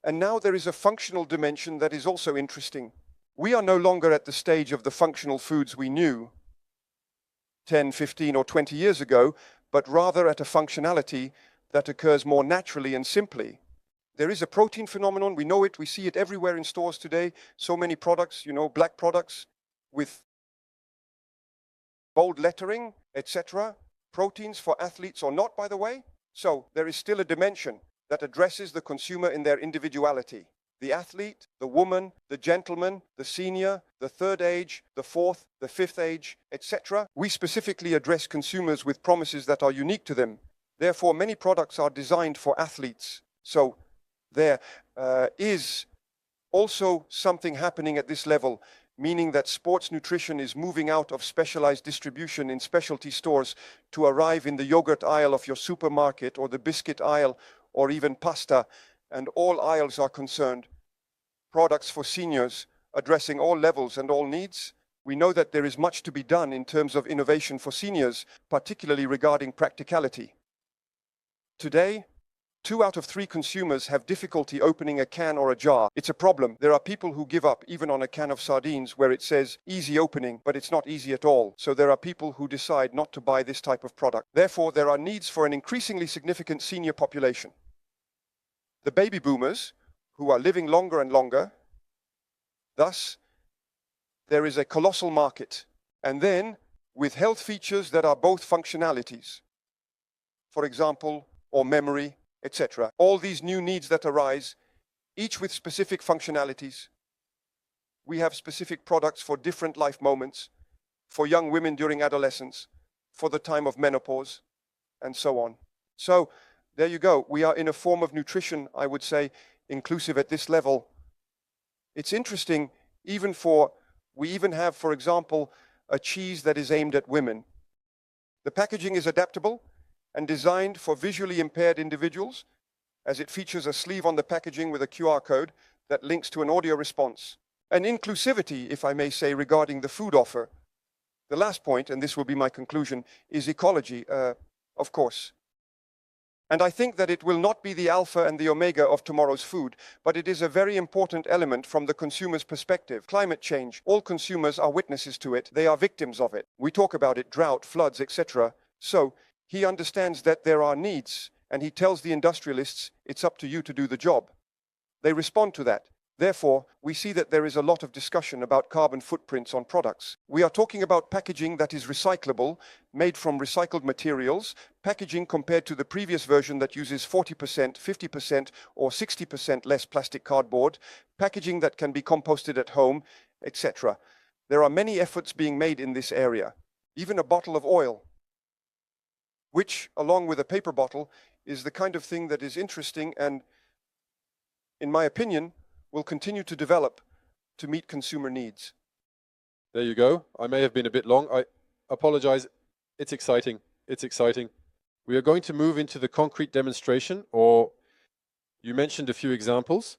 And now there is a functional dimension that is also interesting. We are no longer at the stage of the functional foods we knew 10, 15, or 20 years ago, but rather at a functionality that occurs more naturally and simply. There is a protein phenomenon. We know it. We see it everywhere in stores today. So many products, black products with bold lettering, etc. Proteins for athletes or not, by the way. So there is still a dimension that addresses the consumer in their individuality. The athlete, the woman, the gentleman, the senior, the third age, the fourth, the fifth age, etc. We specifically address consumers with promises that are unique to them. Therefore, many products are designed for athletes. So there is also something happening at this level, meaning that sports nutrition is moving out of specialized distribution in specialty stores to arrive in the yogurt aisle of your supermarket or the biscuit aisle or even pasta, and all aisles are concerned. Products for seniors, addressing all levels and all needs. We know that there is much to be done in terms of innovation for seniors, particularly regarding practicality. Today, 2 out of 3 consumers have difficulty opening a can or a jar. It's a problem. There are people who give up even on a can of sardines where it says easy opening, but it's not easy at all. So there are people who decide not to buy this type of product. Therefore, there are needs for an increasingly significant senior population. The baby boomers, who are living longer and longer, thus there is a colossal market. And then with health features that are both functionalities, for example, or memory, etc. All these new needs that arise, each with specific functionalities. We have specific products for different life moments, for young women during adolescence, for the time of menopause, and so on. So there you go. We are in a form of nutrition, I would say, inclusive at this level. It's interesting, we even have, for example, a cheese that is aimed at women. The packaging is adaptable and designed for visually impaired individuals, as it features a sleeve on the packaging with a QR code that links to an audio response. And inclusivity, if I may say, regarding the food offer. The last point, and this will be my conclusion, is ecology, of course. And I think that it will not be the alpha and the omega of tomorrow's food, but it is a very important element from the consumer's perspective. Climate change, all consumers are witnesses to it. They are victims of it. We talk about it, drought, floods, etc. So he understands that there are needs, and he tells the industrialists, it's up to you to do the job. They respond to that. Therefore, we see that there is a lot of discussion about carbon footprints on products. We are talking about packaging that is recyclable, made from recycled materials, packaging compared to the previous version that uses 40%, 50%, or 60% less plastic cardboard, packaging that can be composted at home, etc. There are many efforts being made in this area. Even a bottle of oil, which, along with a paper bottle, is the kind of thing that is interesting and, in my opinion, will continue to develop to meet consumer needs. There you go. I may have been a bit long. I apologize. It's exciting. It's exciting. We are going to move into the concrete demonstration, or you mentioned a few examples.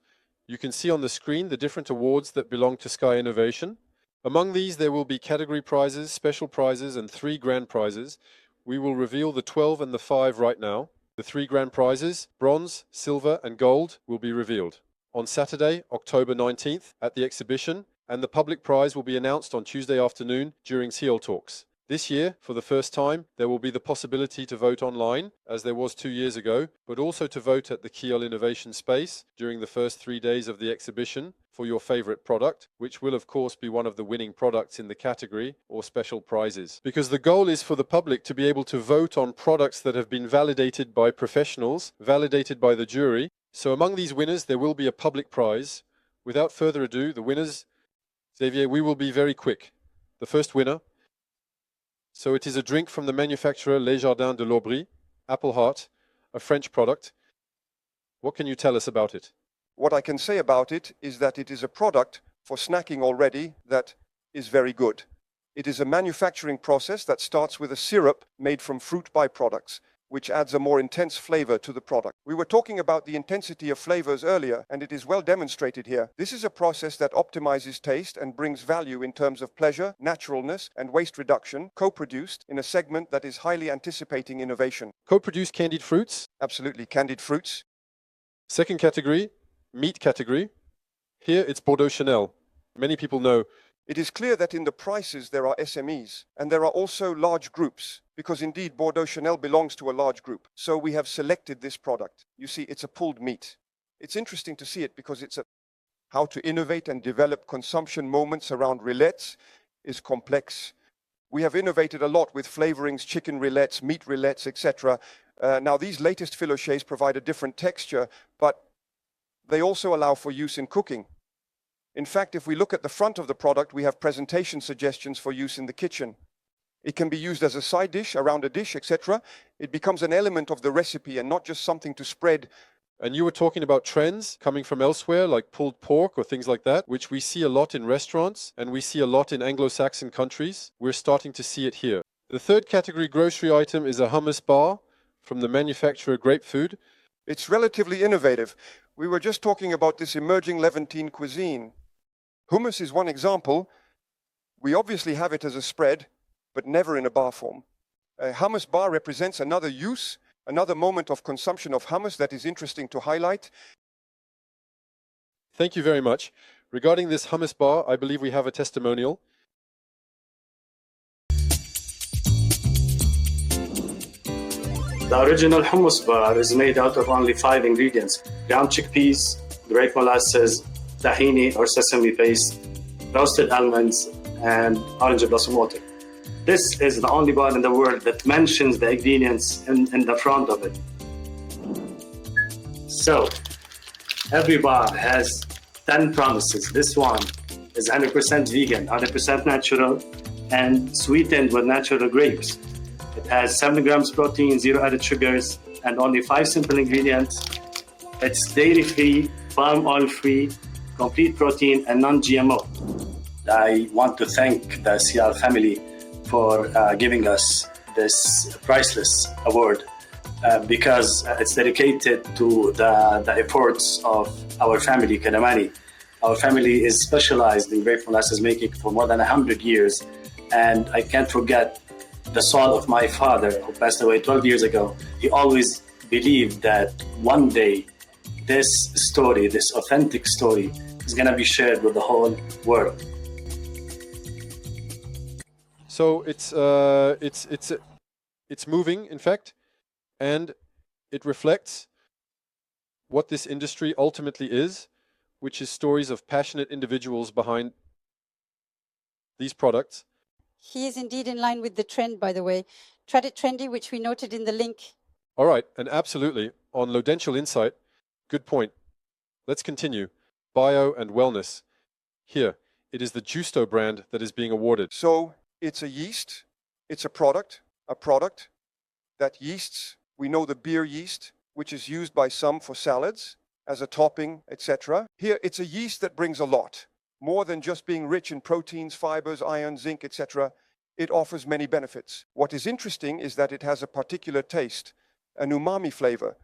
You can see on the screen the different awards that belong to Sky Innovation. Among these, there will be category prizes, special prizes, and 3 grand prizes. We will reveal the 12 and the 5 right now. The 3 grand prizes, bronze, silver, and gold, will be revealed on Saturday, October 19th at the exhibition, and the public prize will be announced on Tuesday afternoon during SIAL Talks. This year, for the first time, there will be the possibility to vote online, as there was 2 years ago, but also to vote at the SIAL Innovation Space during the first 3 days of the exhibition for your favorite product, which will of course be one of the winning products in the category or special prizes. Because the goal is for the public to be able to vote on products that have been validated by professionals, validated by the jury. So among these winners, there will be a public prize. Without further ado, the winners, Xavier, we will be very quick. The first winner. So it is a drink from the manufacturer Les Jardins de l'Aubry, Apple Heart, a French product. What can you tell us about it? What I can say about it is that it is a product for snacking already that is very good. It is a manufacturing process that starts with a syrup made from fruit byproducts, which adds a more intense flavor to the product. We were talking about the intensity of flavors earlier, and it is well demonstrated here. This is a process that optimizes taste and brings value in terms of pleasure, naturalness, and waste reduction, co-produced in a segment that is highly anticipating innovation. Co-produced candied fruits? Absolutely, candied fruits. Second category, meat category. Here it's Bordeaux Chanel. Many people know. It is clear that in the prices there are SMEs, and there are also large groups, because indeed Bordeaux Chanel belongs to a large group. So we have selected this product. You see, it's a pulled meat. It's interesting to see it because it's how to innovate and develop consumption moments around rillettes is complex. We have innovated a lot with flavorings, chicken rillettes, meat rillettes, etc. Now these latest filochets provide a different texture, but they also allow for use in cooking. In fact, if we look at the front of the product, we have presentation suggestions for use in the kitchen. It can be used as a side dish, around a dish, etc. It becomes an element of the recipe and not just something to spread. And you were talking about trends coming from elsewhere, like pulled pork or things like that, which we see a lot in restaurants and we see a lot in Anglo-Saxon countries. We're starting to see it here. The third category grocery item is a hummus bar from the manufacturer Grapefood. It's relatively innovative. We were just talking about this emerging Levantine cuisine. Hummus is one example. We obviously have it as a spread, but never in a bar form. A hummus bar represents another use, another moment of consumption of hummus that is interesting to highlight. Thank you very much. Regarding this hummus bar, I believe we have a testimonial. The original hummus bar is made out of only 5 ingredients: ground chickpeas, grape molasses, tahini or sesame paste, roasted almonds, and orange blossom water. This is the only bar in the world that mentions the ingredients in the front of it. So, every bar has 10 promises. This one is 100% vegan, 100% natural, and sweetened with natural grapes. It has 7 grams protein, 0 added sugars, and only 5 simple ingredients. It's dairy-free, palm oil-free, complete protein, and non-GMO. I want to thank the SIAL family for giving us this priceless award because it's dedicated to the efforts of our family, Kadamani. Our family is specialized in grape molasses making for more than 100 years, and I can't forget the soul of my father, who passed away 12 years ago. He always believed that one day this story, this authentic story, is going to be shared with the whole world. So it's moving, in fact, and it reflects what this industry ultimately is, which is stories of passionate individuals behind these products. He is indeed in line with the trend, by the way. Trendy, which we noted in the link. All right, and absolutely, on Sial Insight, good point. Let's continue. Bio and wellness. Here, it is the Justo brand that is being awarded. So it's a yeast, it's a product that yeasts, we know the beer yeast, which is used by some for salads, as a topping, etc. Here, it's a yeast that brings a lot. More than just being rich in proteins, fibers, iron, zinc, etc. It offers many benefits. What is interesting is that it has a particular taste, an umami flavor,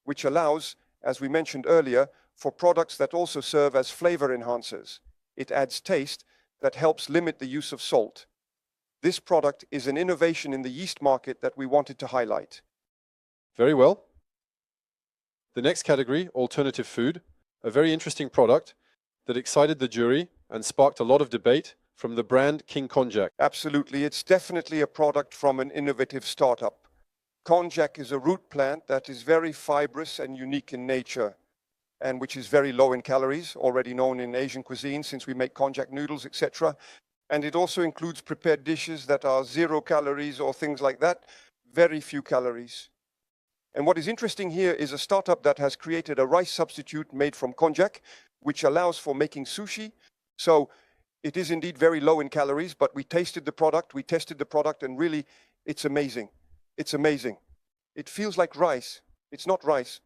which allows, as we mentioned earlier, for products that also serve as flavor enhancers. It adds taste that helps limit the use of salt. This product is an innovation in the yeast market that we wanted to highlight. Very well. The next category, alternative food, a very interesting product that excited the jury and sparked a lot of debate from the brand King Konjac. Absolutely, it's definitely a product from an innovative startup. Konjac is a root plant that is very fibrous and unique in nature, and which is very low in calories, already known in Asian cuisine since we make konjac noodles, etc. And it also includes prepared dishes that are 0 calories or things like that, very few calories. And what is interesting here is a startup that has created a rice substitute made from konjac, which allows for making sushi. So it is indeed very low in calories, but we tasted the product, we tested the product, and really, it's amazing. It's amazing. It feels like rice. It's not rice.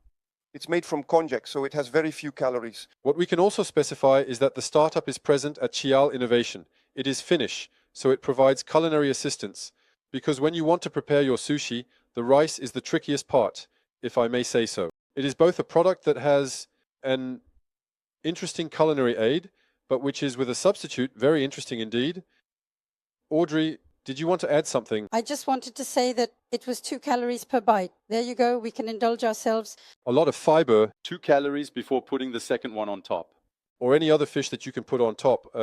It's made from konjac, so it has very few calories. What we can also specify is that the startup is present at SIAL Innovation. It is Finnish, so it provides culinary assistance. Because when you want to prepare your sushi, the rice is the trickiest part, if I may say so. It is both a product that has an interesting culinary aid, but which is with a substitute, very interesting indeed. Audrey, did you want to add something? I just wanted to say that it was 2 calories per bite. There you go, we can indulge ourselves. A lot of fiber. 2 calories before putting the second one on top. Or any other fish that you can put on top.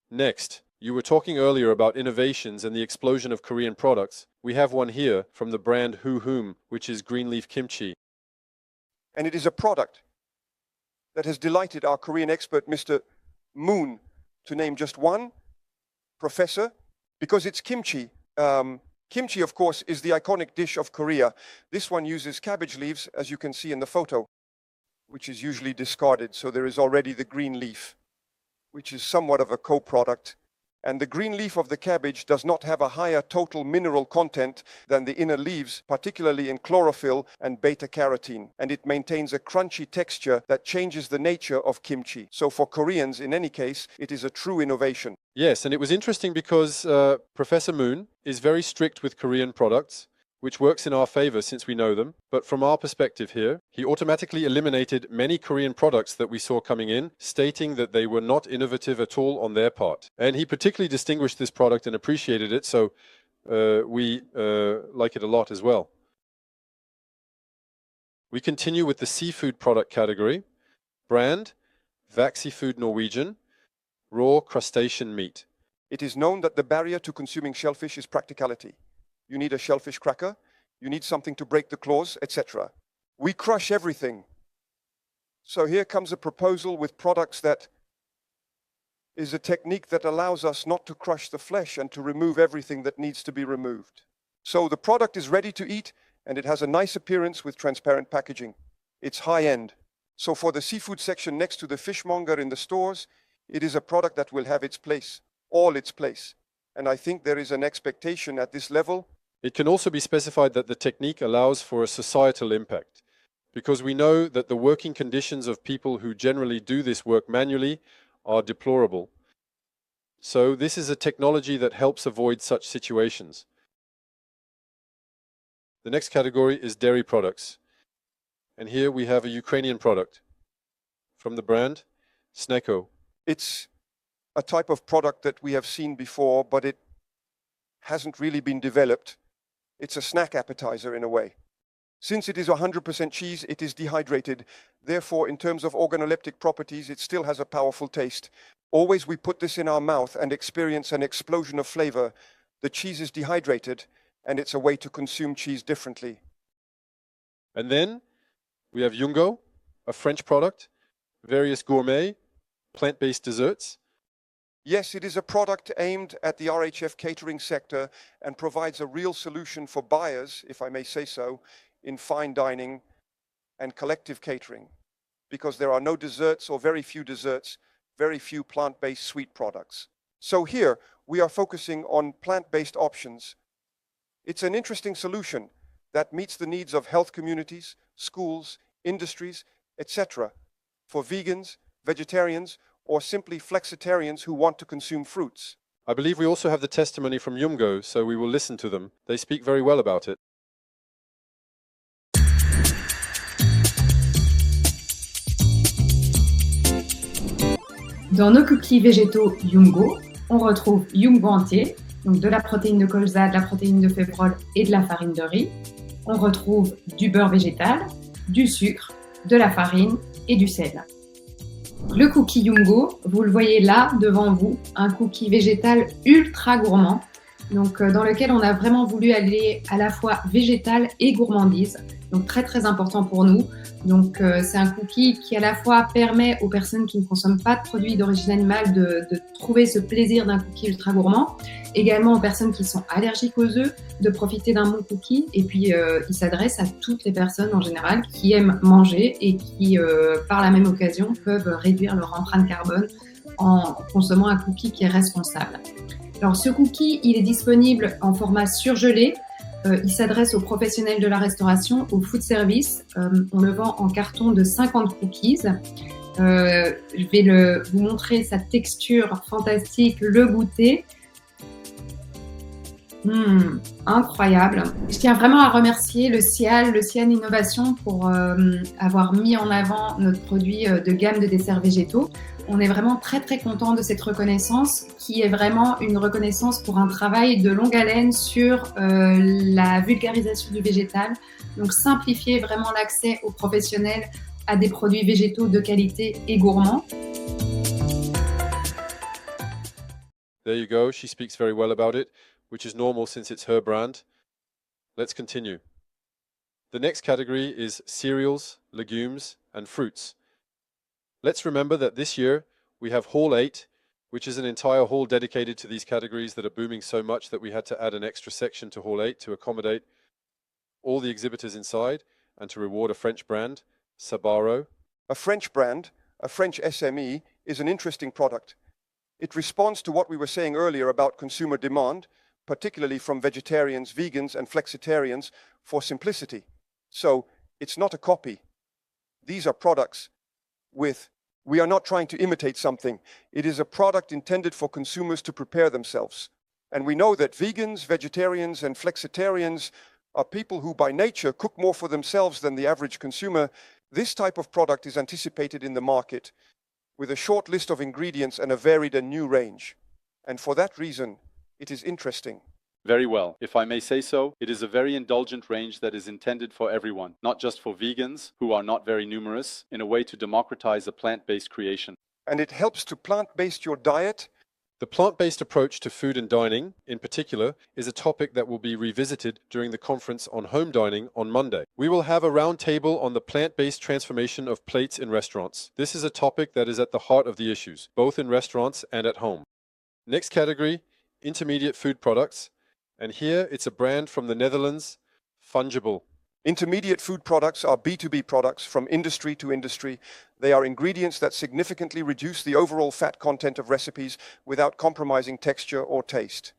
Next, you were talking earlier about innovations and the explosion of Korean products. We have one here from the brand Hoo, which is green leaf kimchi. And it is a product that has delighted our Korean expert, Mr. Moon, to name just one professor, because it's kimchi. Kimchi, of course, is the iconic dish of Korea. This one uses cabbage leaves, as you can see in the photo, which is usually discarded. So there is already the green leaf, which is somewhat of a co-product. And the green leaf of the cabbage does not have a higher total mineral content than the inner leaves, particularly in chlorophyll and beta-carotene. And it maintains a crunchy texture that changes the nature of kimchi. So for Koreans, in any case, it is a true innovation. Yes, and it was interesting because Professor Moon is very strict with Korean products, which works in our favor since we know them. But from our perspective here, he automatically eliminated many Korean products that we saw coming in, stating that they were not innovative at all on their part. And he particularly distinguished this product and appreciated it, so we like it a lot as well. We continue with the seafood product category. Brand, Vaxi Food Norwegian, raw crustacean meat. It is known that the barrier to consuming shellfish is practicality. You need a shellfish cracker, you need something to break the claws, etc. We crush everything. So here comes a proposal with products that is a technique that allows us not to crush the flesh and to remove everything that needs to be removed. So the product is ready to eat and it has a nice appearance with transparent packaging. It's high-end. So for the seafood section next to the fishmonger in the stores, it is a product that will have its place, all its place. And I think there is an expectation at this level. It can also be specified that the technique allows for a societal impact, because we know that the working conditions of people who generally do this work manually are deplorable. So this is a technology that helps avoid such situations. The next category is dairy products. And here we have a Ukrainian product from the brand Sneko. It's a type of product that we have seen before, but it hasn't really been developed. It's a snack appetizer in a way. Since it is 100% cheese, it is dehydrated. Therefore, in terms of organoleptic properties, it still has a powerful taste. Always we put this in our mouth and experience an explosion of flavor. The cheese is dehydrated, and it's a way to consume cheese differently. And then we have Yungo, a French product, various gourmet, plant-based desserts. Yes, it is a product aimed at the RHF catering sector and provides a real solution for buyers, if I may say so, in fine dining and collective catering, because there are no desserts or very few desserts, very few plant-based sweet products. So here we are focusing on plant-based options. It's an interesting solution that meets the needs of health communities, schools, industries, etc., for vegans, vegetarians, or simply flexitarians who want to consume fruits. I believe we also have the testimony from Yungo, so we will listen to them. They speak very well about it. Dans nos cookies végétaux Yungo, on retrouve Yungo entier, donc de la protéine de colza, de la protéine de févrole et de la farine de riz. On retrouve du beurre végétal, du sucre, de la farine et du sel. Le cookie Yumgo, vous le voyez là devant vous, un cookie végétal ultra gourmand, donc dans lequel on a vraiment voulu aller à la fois végétal et gourmandise, donc très très important pour nous. Donc c'est un cookie qui à la fois permet aux personnes qui ne consomment pas de produits d'origine animale de trouver ce plaisir d'un cookie ultra gourmand, également aux personnes qui sont allergiques aux œufs de profiter d'un bon cookie, et puis il s'adresse à toutes les personnes en général qui aiment manger et qui par la même occasion peuvent réduire leur empreinte carbone en consommant un cookie qui est responsable. Alors ce cookie, il est disponible en format surgelé. Il s'adresse aux professionnels de la restauration, au food service. On le vend en carton de 50 cookies. Je vais vous montrer sa texture fantastique, le goûter. Incroyable. Je tiens vraiment à remercier le SIAL Innovation pour avoir mis en avant notre produit de gamme de desserts végétaux. On est vraiment très très content de cette reconnaissance qui est vraiment une reconnaissance pour un travail de longue haleine sur la vulgarisation du végétal. Donc simplifier vraiment l'accès aux professionnels à des produits végétaux de qualité et gourmands. There you go. She speaks very well about it, which is normal since it's her brand. Let's continue. The next category is cereals, legumes, and fruits. Let's remember that this year we have Hall 8, which is an entire hall dedicated to these categories that are booming so much that we had to add an extra section to Hall 8 to accommodate all the exhibitors inside and to reward a French brand, Sabaro. A French brand, a French SME, is an interesting product. It responds to what we were saying earlier about consumer demand, particularly from vegetarians, vegans, and flexitarians, for simplicity. So it's not a copy. These are products we are not trying to imitate something. It is a product intended for consumers to prepare themselves. And we know that vegans, vegetarians, and flexitarians are people who by nature cook more for themselves than the average consumer. This type of product is anticipated in the market with a short list of ingredients and a varied and new range. And for that reason, it is interesting. Very well. If I may say so, it is a very indulgent range that is intended for everyone, not just for vegans, who are not very numerous, in a way to democratize a plant-based creation. And it helps to plant-based your diet. The plant-based approach to food and dining, in particular, is a topic that will be revisited during the conference on home dining on Monday. We will have a round table on the plant-based transformation of plates in restaurants. This is a topic that is at the heart of the issues, both in restaurants and at home. Next category, intermediate food products. And here it's a brand from the Netherlands, Fungible. Intermediate food products are B2B products from industry to industry. They are ingredients that significantly reduce the overall fat content of recipes without compromising texture or taste.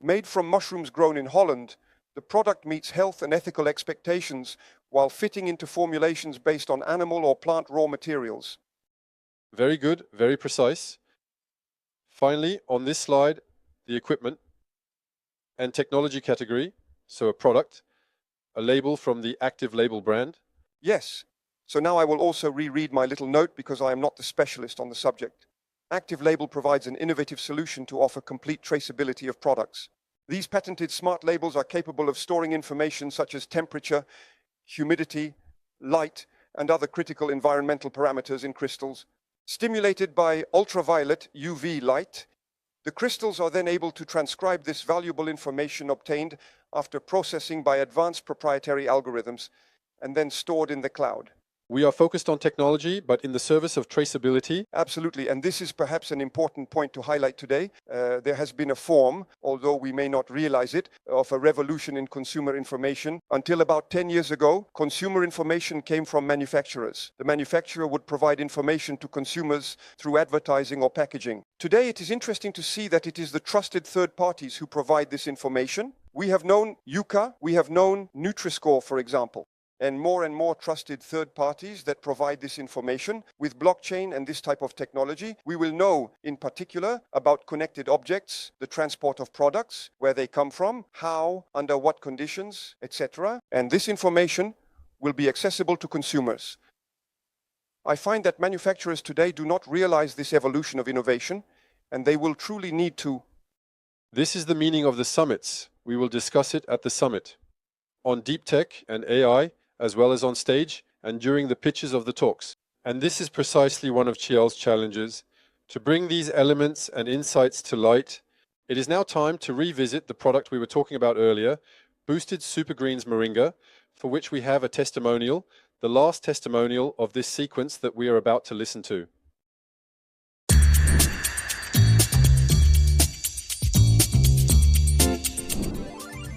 Made from mushrooms grown in Holland, the product meets health and ethical expectations while fitting into formulations based on animal or plant raw materials. Very good, very precise. Finally, on this slide, the equipment and technology category, so a product, a label from the Active Label brand. Yes, so now I will also reread my little note because I am not the specialist on the subject. Active Label provides an innovative solution to offer complete traceability of products. These patented smart labels are capable of storing information such as temperature, humidity, light, and other critical environmental parameters in crystals. Stimulated by ultraviolet UV light, the crystals are then able to transcribe this valuable information obtained after processing by advanced proprietary algorithms and then stored in the cloud. We are focused on technology, but in the service of traceability. Absolutely, and this is perhaps an important point to highlight today. There has been a form, although we may not realize it, of a revolution in consumer information. Until about 10 years ago, consumer information came from manufacturers. The manufacturer would provide information to consumers through advertising or packaging. Today, it is interesting to see that it is the trusted third parties who provide this information. We have known Yuka, we have known Nutri-Score, for example, and more trusted third parties that provide this information. With blockchain and this type of technology, we will know in particular about connected objects, the transport of products, where they come from, how, under what conditions, etc. And this information will be accessible to consumers. I find that manufacturers today do not realize this evolution of innovation, and they will truly need to. This is the meaning of the summits. We will discuss it at the summit. On deep tech and AI, as well as on stage and during the pitches of the talks. And this is precisely one of SIAL's challenges, to bring these elements and insights to light. It is now time to revisit the product we were talking about earlier, Boosted Super Greens Moringa, for which we have a testimonial, the last testimonial of this sequence that we are about to listen to.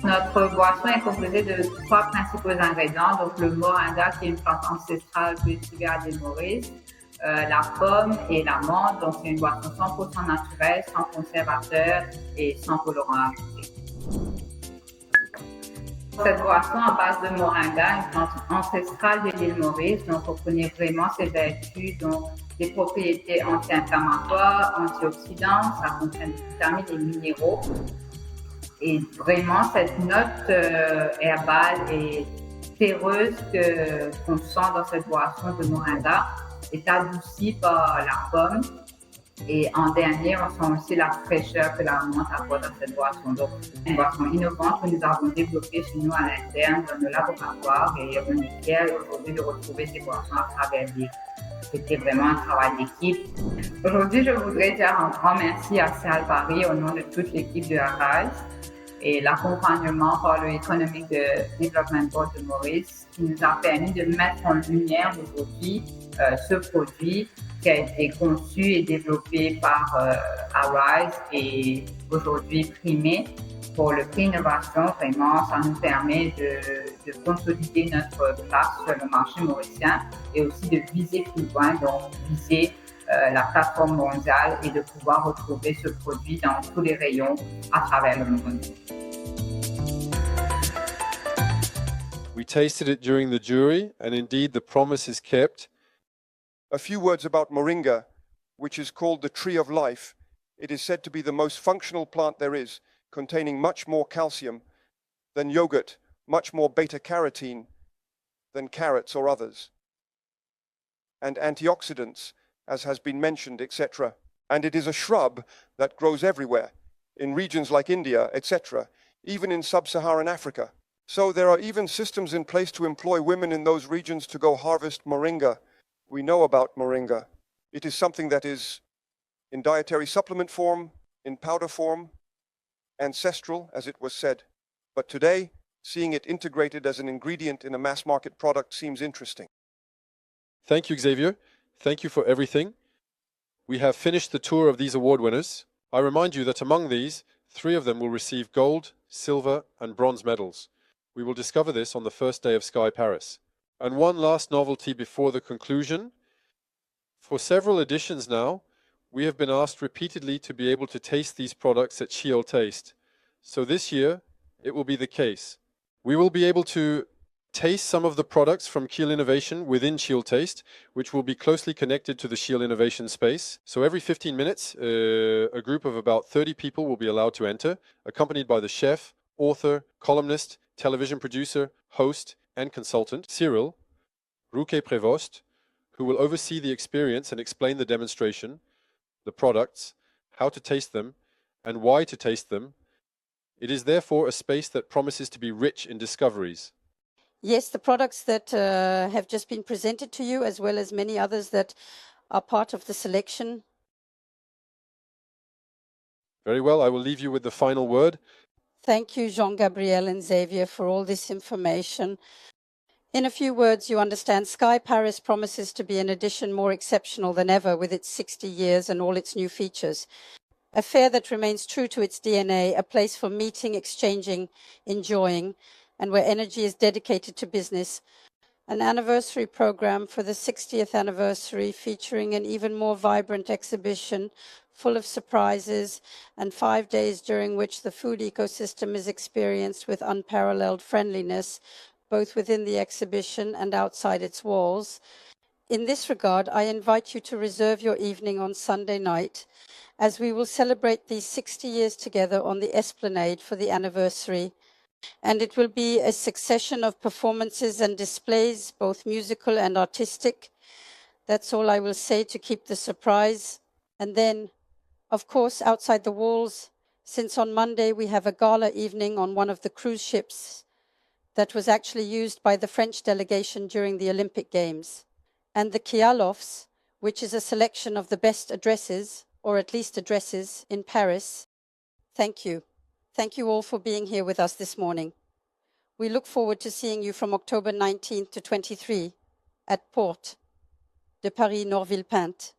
Notre boisson est composée de 3 principaux ingrédients, donc le moringa qui est une plante ancestrale cultivée à l'île Maurice, la pomme et l'amande, donc c'est une boisson 100% naturelle, sans conservateur et sans colorant ajouté. Cette boisson à base de moringa, une plante ancestrale de l'île Maurice, donc on connaît vraiment ses vertus, donc des propriétés anti-inflammatoires, antioxydants, ça contient des vitamines et minéraux. Et vraiment, cette note herbale et terreuse qu'on sent dans cette boisson de moringa est adoucie par la pomme. Et en dernier, on sent aussi la fraîcheur que la menthe apporte à cette boisson. Donc, c'est une boisson innovante que nous avons développée chez nous à l'interne dans nos laboratoires et on est fiers aujourd'hui de retrouver ces boissons à travers l'île. C'était vraiment un travail d'équipe. Aujourd'hui, je voudrais dire un grand merci à SIAL Paris au nom de toute l'équipe de Paris et l'accompagnement par le Economic Development Board de Maurice qui nous a permis de mettre en lumière aujourd'hui ce produit qui a été conçu et développé par Arise et aujourd'hui primé pour le prix innovation. Vraiment, ça nous permet de consolider notre place sur le marché mauricien et aussi de viser plus loin, donc viser la plateforme mondiale et de pouvoir retrouver ce produit dans tous les rayons à travers le monde. We tasted it during the jury, and indeed the promise is kept. A few words about moringa, which is called the tree of life. It is said to be the most functional plant there is, containing much more calcium than yogurt, much more beta-carotene than carrots or others, and antioxidants, as has been mentioned, etc. And it is a shrub that grows everywhere, in regions like India, etc., even in sub-Saharan Africa. So there are even systems in place to employ women in those regions to go harvest moringa. We know about moringa. It is something that is in dietary supplement form, in powder form, ancestral, as it was said. But today, seeing it integrated as an ingredient in a mass market product seems interesting. Thank you, Xavier. Thank you for everything. We have finished the tour of these award winners. I remind you that among these, 3 of them will receive gold, silver, and bronze medals. We will discover this on the first day of SIAL Paris. And one last novelty before the conclusion. For several editions now, we have been asked repeatedly to be able to taste these products at SIAL Taste. So this year, it will be the case. We will be able to taste some of the products from SIAL Innovation within SIAL Taste, which will be closely connected to the SIAL Innovation space. So every 15 minutes, a group of about 30 people will be allowed to enter, accompanied by the chef, author, columnist, television producer, host, and consultant, Cyril Rouquet-Prévost, who will oversee the experience and explain the demonstration, the products, how to taste them, and why to taste them. It is therefore a space that promises to be rich in discoveries. Yes, the products that have just been presented to you, as well as many others that are part of the selection. Very well, I will leave you with the final word. Thank you, Jean-Gabriel and Xavier, for all this information. In a few words, you understand SIAL Paris promises to be an edition more exceptional than ever with its 60 years and all its new features. A fair that remains true to its DNA, a place for meeting, exchanging, enjoying, and where energy is dedicated to business. An anniversary program for the 60th anniversary featuring an even more vibrant exhibition full of surprises and 5 days during which the food ecosystem is experienced with unparalleled friendliness, both within the exhibition and outside its walls. In this regard, I invite you to reserve your evening on Sunday night, as we will celebrate these 60 years together on the Esplanade for the anniversary. And it will be a succession of performances and displays, both musical and artistic. That's all I will say to keep the surprise. And then, of course, outside the walls, since on Monday we have a gala evening on one of the cruise ships that was actually used by the French delegation during the Olympic Games. and the Kialofs, which is a selection of the best addresses, or at least addresses, in Paris. Thank you. Thank you all for being here with us this morning. We look forward to seeing you from October 19th to 23 at Porte de Paris Norville-Pinte.